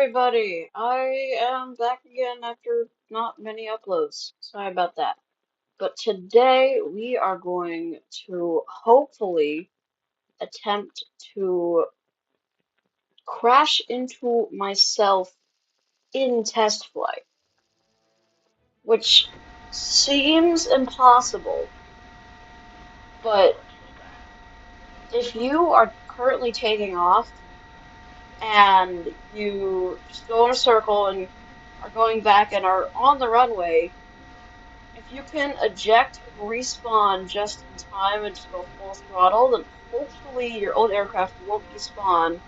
everybody, I am back again after not many uploads. Sorry about that. But today we are going to hopefully attempt to crash into myself in test flight, which seems impossible, but if you are currently taking off and you just go in a circle and are going back and are on the runway, if you can eject, respawn just in time and just go full throttle, then hopefully your old aircraft won't despawn.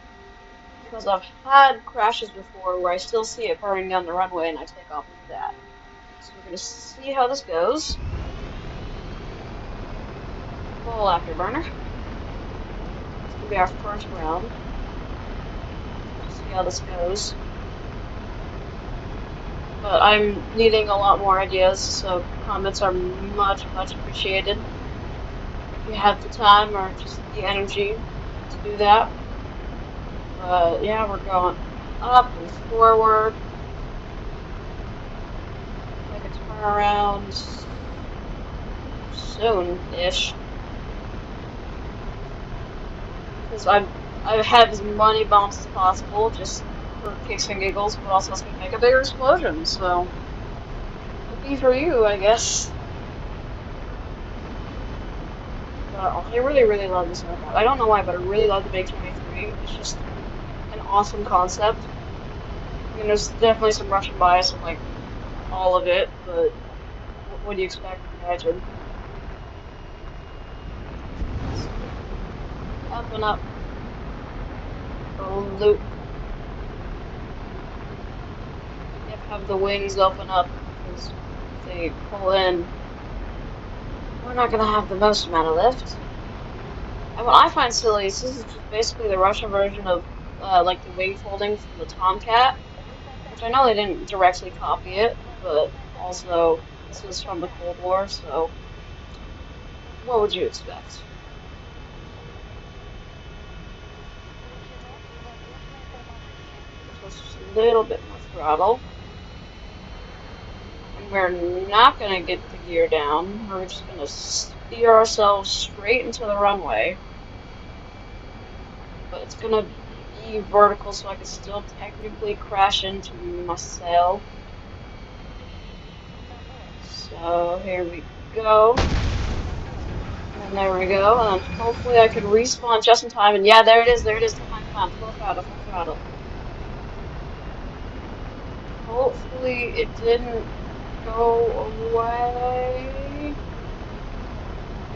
Because I've had crashes before where I still see it burning down the runway and I take off with that. So we're gonna see how this goes. Full afterburner. It's gonna be our first round. See how this goes. But I'm needing a lot more ideas, so comments are much appreciated. If you have the time or just the energy to do that. But yeah, we're going up and forward. Make a turnaround soon-ish. Because I have as many bumps as possible, just for kicks and giggles, but also it's gonna make a bigger explosion, so lucky for you, I guess. But I really love this aircraft. I don't know why, but I really love the MiG 23. It's just an awesome concept. I mean, there's definitely some Russian bias in like all of it, but what do you expect? Imagine. Up and up. Go loop. You have to have the wings open up because if they pull in, we're not going to have the most amount of lift. And what I find silly is this is just basically the Russian version of like the wing folding from the Tomcat, which I know they didn't directly copy it, but also this is from the Cold War, so what would you expect? Just a little bit more throttle. And we're not going to get the gear down. We're just going to steer ourselves straight into the runway. But it's going to be vertical so I can still technically crash into myself. So here we go. And there we go. And then hopefully I can respawn just in time. And yeah, there it is. Come on. Full throttle. Hopefully it didn't go away.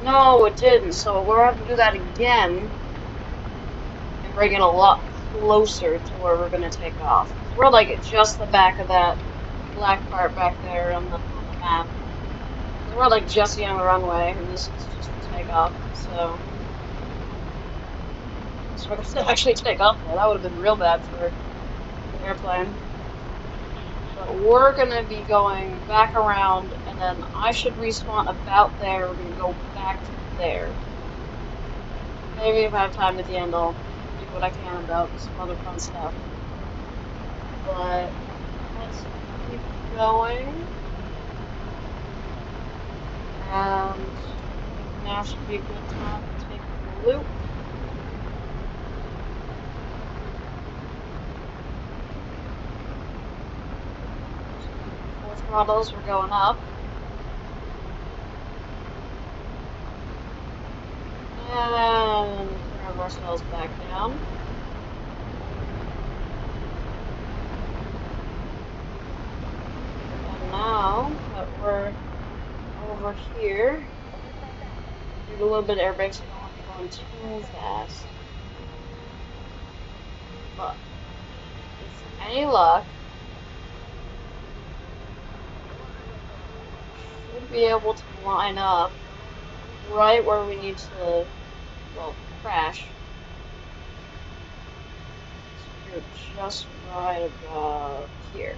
No, it didn't. So we're going to have to do that again and bring it a lot closer to where we're going to take off. We're like at just the back of that black part back there on the map. We're like just on the runway, and this is just the takeoff. So we're going to actually take off there. That would have been real bad for the airplane. But we're going to be going back around, and then I should respawn about there. We're going to go back to there. Maybe if I have time at the end, I'll do what I can about some other fun stuff. But let's keep going. And now should be a good time to take the loop. Full throttles, we're going up. And bring ourselves back down. And now that we're over here, do a little bit of air brakes, so we don't have to go going too fast. But with any luck, should be able to line up right where we need to, well, crash. So you're just right about here.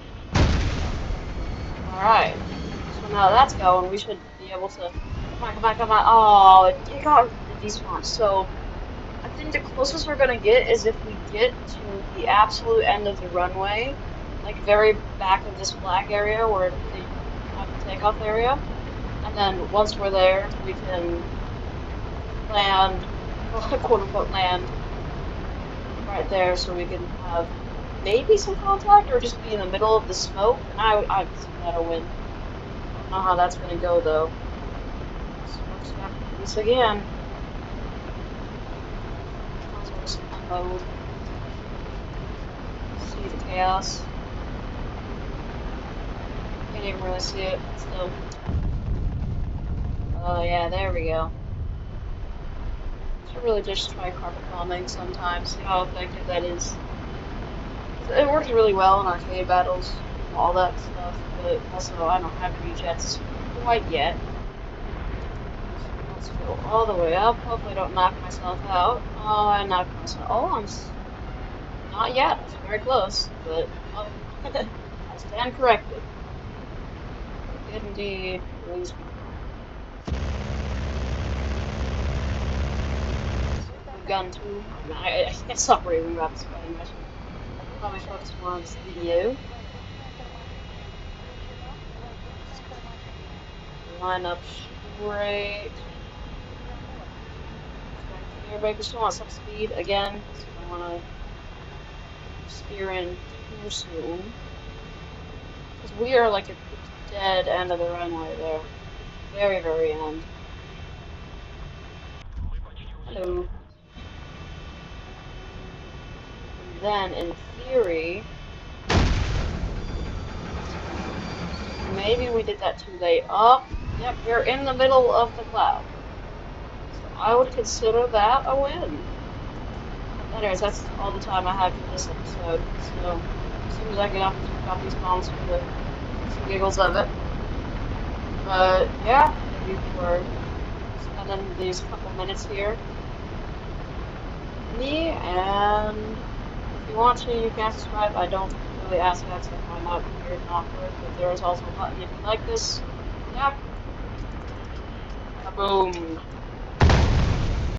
Alright. So now that's going, we should be able to... Come on. Oh, it got the despawn. So, I think the closest we're gonna get is if we get to the absolute end of the runway, like very back of this black area where they have the takeoff area, and then once we're there, we can land, quote unquote, land right there, so we can have maybe some contact or just be in the middle of the smoke. And I consider that a win. I don't know how that's gonna go though. So we're just gonna have to do this again. Might as well just unload. See the chaos. Can't even really see it, but still. Oh yeah, there we go. Should really just try carpet bombing sometimes, see how effective that is. It works really well in arcade battles and all that stuff, but also I don't have any jets quite yet. So let's go all the way up. Hopefully I don't knock myself out. Oh, I knocked myself. Oh, not yet. It's very close, but oh, I stand corrected. I did indeed lose control. Gun too. I stop raving about this fighting. I should probably focus more on this video. Line up straight. Everybody just wants some speed again, so I don't want to steer in too soon. Because we are like at the dead end of the runway there. Very, very end. Hello. And then, in theory, maybe we did that too late. Oh, yep, we're in the middle of the cloud. So I would consider that a win. Anyways, that's all the time I have for this episode. So, as soon as I get off, just drop these bombs for the giggles of it. But, yeah, thank you for spending these couple minutes here with me, and if you want to, you can subscribe. I don't really ask that, so I find out weird and awkward, but there is also a button if you like this. Yep. Kaboom.